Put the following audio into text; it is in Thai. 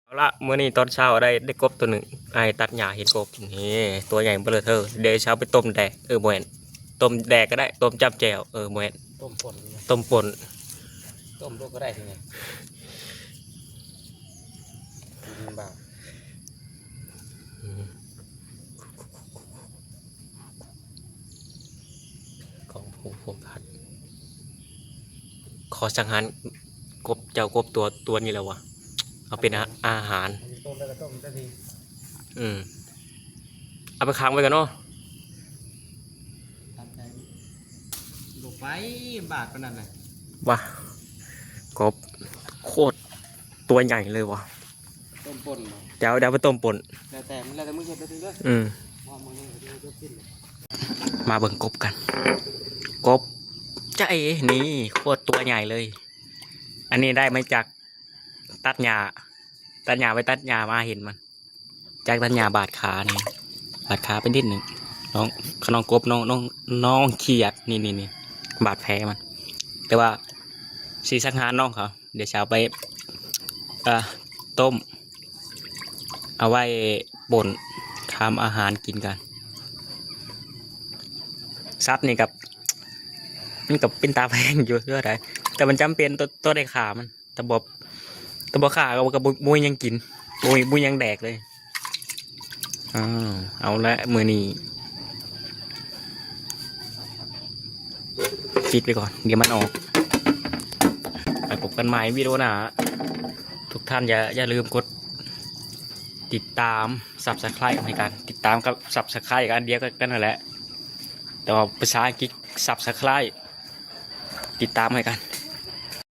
เอาละเมื่อนี้ตอนเช้าได้กบตัวหนึ่งไอ้ตัดหญ้าเห็นกบนี่ตัวใหญ่เบ้อเธอเดี๋ยวเช้าไปต้มแดกแมนต้มแดกก็ได้ต้มจับแจวแมนต้มป่นต้มป่นต้มลูกก็ได้ทีไงกินบ่าวของผมพัดขอสังหารกบเจ้ากบตัวนี้แล้ววะเอาเป็นอาหารต้มแล้วก็ต้มได้ดีเอาไปค้างไว้กันเนาะทำใจลูกไปบาทขนาดไหนว่ะกบโคตรตัวใหญ่เลยวะต้มป่นเดี๋ยวไปต้มป่นแล้วแต่มึงเห็นได้ดีเลยว่ามึงเห็นได้ดีมาเบิ่งกบกันกบจ้าเอ๋นี่โคตรตัวใหญ่เลยอันนี้ได้ไหมจากตัดหญ้าไปตัดหญ้ามาเห็นมันจากตัดหญ้าบาดขานี่บาดขาเป็นนิดหนึ่งน้องกบน้องเขียดนี่บาดแผลมันแต่ว่าสีสังหารน้องเขาเดี๋ยวเช้าไปต้มเอาไว้ป่นทำอาหารกินกันซัดนี่กับเป็นตาแพงอยู่เรื่อยๆแต่มันจำเป็นตัวได้ขามันตะบขากับบุยยังกินบุยยังแดกเลยเอาละมือนี้ปิดไปก่อนเดี๋ยวมันออกไปพบกันใหม่วิดีโอหน้าทุกท่านอย่าลืมกดติดตามSubscribeให้กันติดตามกับSubscribeกันเดียวกันนั่นแหละแต่ว่าภาษาอังกฤษSubscribeติดตามให้กัน